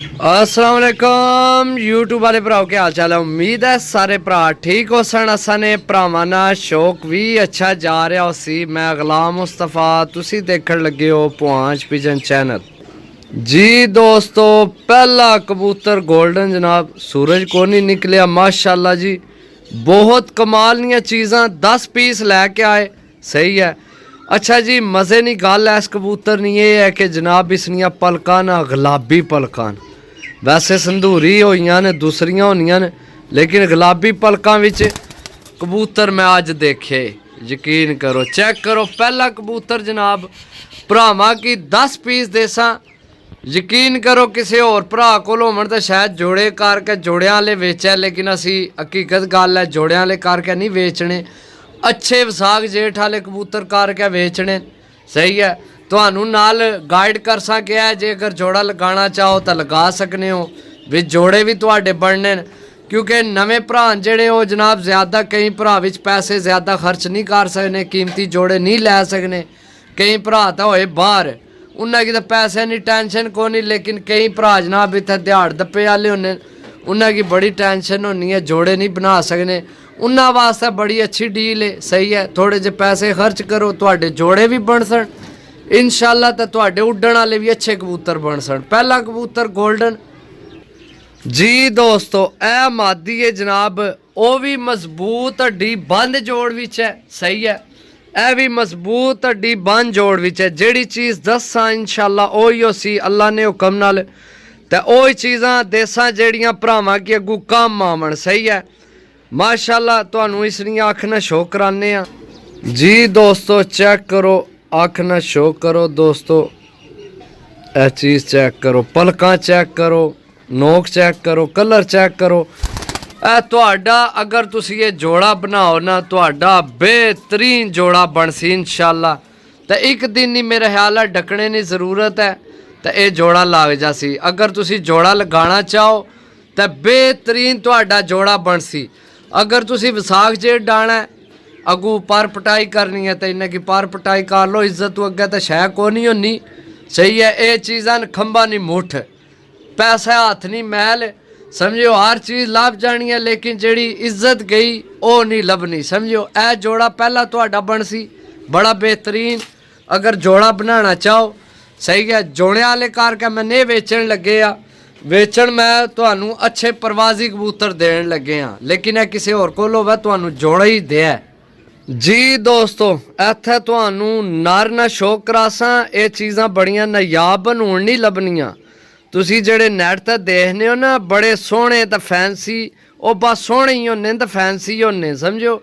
अस्सलाम वालेकुम यूट्यूब वाले भराओ क्या हाल चाल है। उम्मीद है सारे भरा ठीक हो सन। असाने भरावां नाल शौक भी अच्छा जा रहा उसी। मैं गुलाम मुस्तफा, तुसी देखण लगे हो पुआंच पिजन चैनल। जी दोस्तों, पहला कबूतर गोल्डन जनाब, सूरज को नहीं निकलिया माशाल्लाह जी। बहुत कमाल दियां चीज़ां 10 पीस लैके आए। सही है। अच्छा जी, मज़े नहीं गल है इस कबूतर नहीं ये है कि जनाब इसनिया पलकां ना गुलाबी पलकां। वैसे संधूरी होइयां ने दूसरियां होनियां ने, लेकिन गुलाबी पलकां विच कबूतर मैं अज देखे। यकीन करो, चेक करो। पहला कबूतर जनाब भरावां की 10 पीस देसा। यकीन करो किसी होर भरा कोल होवन तो शायद जोड़े करके जोड़ियां वाले वेचै, लेकिन असी हकीकत गल है जोड़ियां वाले करके नहीं वेचने। अच्छे विसाख जेठ वाले कबूतर करके वेचने। सही है। ਤੁਹਾਨੂੰ ਨਾਲ ਗਾਈਡ ਕਰ ਸਕਿਆ ਜੇ ਅਗਰ ਜੋੜਾ ਲਗਾਉਣਾ ਚਾਹੋ ਤਾਂ ਲਗਾ ਸਕਨੇ ਹੋ। ਵੀ ਜੋੜੇ ਵੀ ਤੁਹਾਡੇ ਬਣਨੇ ਨੇ, ਕਿਉਂਕਿ ਨਵੇਂ ਭਰਾ ਜਿਹੜੇ ਉਹ ਜਨਾਬ ਜ਼ਿਆਦਾ ਕਈ ਭਰਾ ਵਿੱਚ ਪੈਸੇ ਜ਼ਿਆਦਾ ਖਰਚ ਨਹੀਂ ਕਰ ਸਕਦੇ, ਕੀਮਤੀ ਜੋੜੇ ਨਹੀਂ ਲੈ ਸਕਨੇ। ਕਈ ਭਰਾ ਤਾਂ ਹੋਏ ਬਾਹਰ, ਉਹਨਾਂ ਕੀ ਤਾਂ ਪੈਸੇ ਨਹੀਂ ਟੈਨਸ਼ਨ ਕੋਈ ਨਹੀਂ, ਲੇਕਿन ਕਈ ਭਰਾ ਜਨਾਬ ਇੱਥੇ ਦਿਹਾੜ ਦੱਪੇ ਵਾਲੇ ਹੁੰਦੇ, ਉਹਨਾਂ की बड़ी टेंशन होनी है, जोड़े नहीं बना सकने। उन्होंने वास्ते बड़ी अच्छी डील है। सही है। थोड़े जे पैसे खर्च करो तो जोड़े भी बन सन इंशाल्लाह, तो तुहाडे उड्डण वाले भी अच्छे कबूतर बन सन। पहला कबूतर गोल्डन जी दोस्तों, ए मादी है जनाब, वो भी मजबूत हड्डी बंद जोड़ विच है। सही है। ए भी मजबूत हड्डी बंद जोड़ विच है। जिहड़ी चीज़ दसा इंशाल्लाह ओही सी अल्लाह ने हुक्म नाल, तो ओही चीज़ां देसां जिहड़ियां भरावां की अगू कम आवन। सही है। माशाल्लाह तुहानूं इसलिए अख ना शो कराने आ जी दोस्तों। चेक करो, अख ना शो करो दोस्तों, ए चीज़ चेक करो, पलकां चेक करो, नोक चेक करो, कलर चेक करो। तुहाडा अगर तुसी ये जोड़ा बनाओ ना, तुहाडा बेहतरीन जोड़ा बन सी इंशाल्लाह। तो एक दिन ही मेरा ख्याल है ढकने की ज़रूरत है, तो ये जोड़ा लग जासी। अगर तुसी जोड़ा लगाना चाहो तो बेहतरीन तुहाडा जोड़ा बन सी। अगर तुसी विसाख जेठ डाना है, अगू पर पटाई करनी है, तो इन्हें की पर पटाई कर लो, इज्जत तो अगे तो शह को नहीं होनी। सही है। ये चीज़ां खंबा नहीं मुठ, पैसा हाथ नहीं मैल, समझो हर चीज़ लभ जानी है, लेकिन जी इज्जत गई वो नहीं लभनी। समझो ए जोड़ा पहला तुहाडा बन सी बड़ा बेहतरीन। अगर जोड़ा बनाना चाहो, सही है, जोड़े वाले करके मैं नहीं वेचन लगे आ। वेचन मैं तुहानू अच्छे परवाजी कबूतर देन लगे हाँ, लेकिन यह किसी होर कोल होवे तुहानू जोड़ा ही दे जी दोस्तों। इत्थे तुहानू नर ना शो करासा, ये चीज़ां बड़ियां नायाब हूण नहीं लभनियां। तुसी जेड़े नैट ते देखने हो ना, बड़े सोहने तो फैंसी, वो बस सोहने ही होने तो फैंसी होने। समझो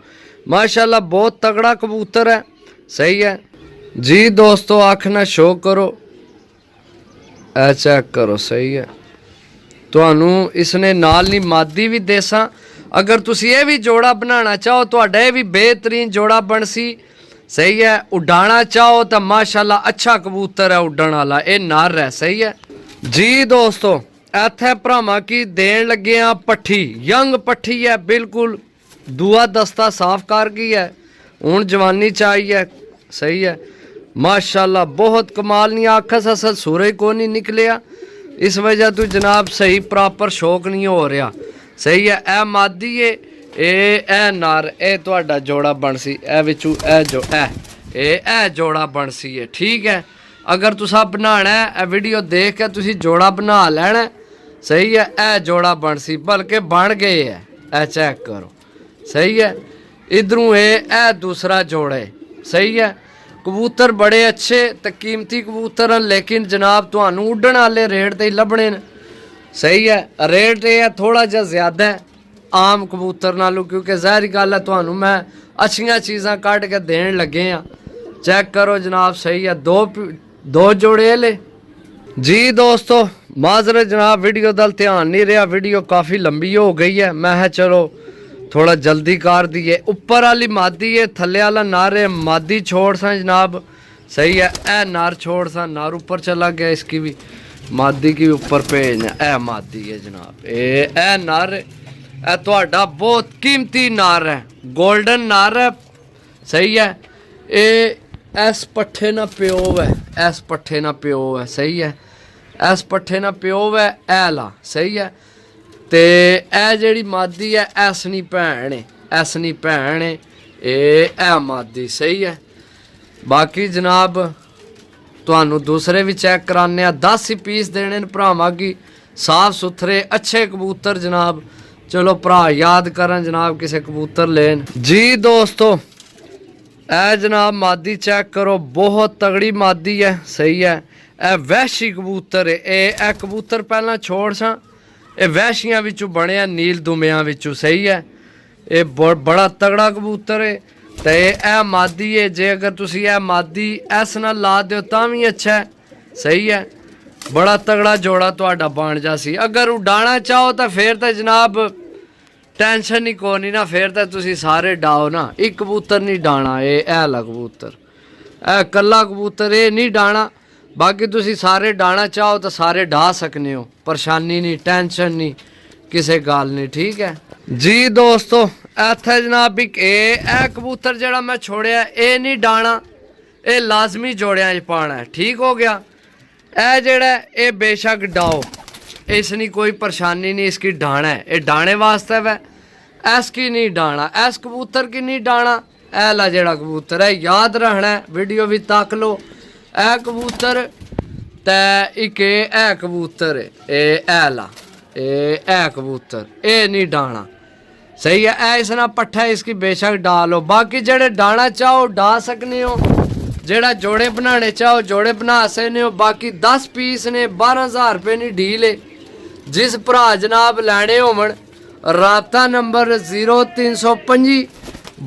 माशाल्लाह बहुत तगड़ा कबूतर है। सही है जी दोस्तों। अख ना शो करो, ए चेक करो। सही है। तुहानू इसने नाल नहीं मादी भी देसा। अगर तुसी ये भी जोड़ा बनाना चाहो तो ये भी बेहतरीन जोड़ा बन सी। सही है। उड़ाना चाहो तो माशाल्लाह अच्छा कबूतर है उड़न वाला, ये नर है। सही है जी दोस्तों। इत्थे भरावां की देन लगे आ पट्ठी, यंग पट्ठी है बिल्कुल, दूआ दस्ता साफ कर गई है, हुण जवानी चाहिए। सही है। माशाल्लाह बहुत कमाल नहीं। आखस असल सूरज को नहीं निकलिया, इस वजह तो जनाब सही प्रॉपर शौक नहीं हो रहा। सही है। ए मादी है, ए नर, ए तुहाडा जोड़ा बन सी। ए विचू ए जो ए जोड़ा बन सी है। ठीक है। अगर तुसा बनाना है, ए वीडियो देख के तुसी जोड़ा बना लेना। सही है। ए जोड़ा बन सी, बल्कि बन गए है। ए चेक करो। सही है। इधरों ए दूसरा जोड़ा है। सही है। कबूतर बड़े अच्छे तो कीमती कबूतर हैं, लेकिन जनाब तुहानू उड्डण वाले रेट ते ही लभने न। सही है। रेट ये थोड़ा जा ज़्यादा है आम कबूतर नालों, क्योंकि ज़ाहिर गल है तुहानू मैं अच्छियां चीज़ां कट के देन लगे हाँ। चेक करो जनाब। सही है। दो जोड़े ले जी दोस्तों। माजरत जनाब वीडियो दल ध्यान नहीं रहा, वीडियो काफ़ी लंबी हो गई है। मैं चलो थोड़ा जल्दी कर दिए। ऊपर वाली मादी है, थले वाला नर है, मादी छोड़ सा जनाब। सही है। ए नर छोड़ सा, नर ऊपर चला गया, इसकी भी मादी की ऊपर भेजना। ए मादी है जनाब, ए नर, ए तुहाडा बहुत कीमती नर है, गोल्डन नर है। सही है। ए इस पट्ठे ना प्यो है, इस पट्ठे ना प्यो है। सही है। ਇਸ ਪੱਠੇ ਨਾਲ ਪਿਓ ਹੈ ਇਹ ਲਾ ਸਹੀ ਹੈ। ਤੇ ਇਹ ਜਿਹੜੀ ਮਾਦੀ ਹੈ ਐਸਨੀ ਭੈਣ ਹੈ, ਐਸਨੀ ਭੈਣ ਹੈ ਇਹ ਮਾਦੀ ਸਹੀ ਹੈ। ਬਾਕੀ ਜਨਾਬ ਤੁਹਾਨੂੰ ਦੂਸਰੇ ਵੀ ਚੈੱਕ कराने आ, 10 ही पीस देने भरावां की साफ सुथरे अच्छे कबूतर जनाब। चलो भरा याद करन जनाब किसे कबूतर लेन जी। दोस्तों ए जनाब मादी चेक करो, बहुत तगड़ी मादी है सही है। ए वहशी कबूतर है, ए कबूतर पहला छोड़ सा ये वहशियां विचों बने नील दुमियां विचों सही है। ये बड़ा तगड़ा कबूतर है। तो यह मादी है, जे अगर तुसी यह मादी इस नाल ला दो तां भी अच्छा है सही है। बड़ा तगड़ा जोड़ा तुहाडा बन जा सी। अगर उड़ाना चाहो तो फिर तो जनाब टेंशन ही कोई नहीं ना, फिर तो तुसी सारे डाओ ना। एक कबूतर नहीं डाना, ये ला कबूतर ए कला कबूतर ये नहीं डाना। बाकी तुसी सारे डाना चाहो तो सारे डा सकने हो, परेशानी नहीं टेंशन नहीं किसी गल नहीं ठीक है जी। दोस्तों इत्थे जनाब एक कबूतर जड़ा मैं छोड़िया ये नहीं डाना, ये लाजमी जोड़िया च पाना है ठीक हो गया। ए जड़ा ये बेशक डाओ, इसकी कोई परेशानी नहीं, इसकी डाना है ये डाने वास्ते वै, इसकी नहीं डाना, इस कबूतर की नहीं डाना। ए ला जड़ा कबूतर है याद रखना है, वीडियो भी तक लो। ए कबूतर ते एक ए कबूतर है ए ला ए कबूतर ये नहीं डाना सही है। ऐसा पट्ठा इसकी बेशक डालो। बाकी जेड़े डाना चाहो डा सकने हो, जेड़ा जोड़े बनाने चाहो जोड़े बना सकने हो। बाकी 10 पीस ने 12,000 रुपये की डील है। जिस भरा जनाब लैने होवन राबता नंबर 0325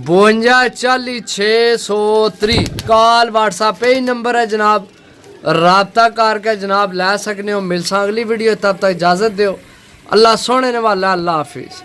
52 40 630 कॉल व्हाट्सएप पे ही नंबर है जनाब, राबता करके जनाब लै सकने हो। मिलसा अगली वीडियो, तब तक इजाज़त दो। अल्लाह सोने वाला, अल्लाह हाफिज़।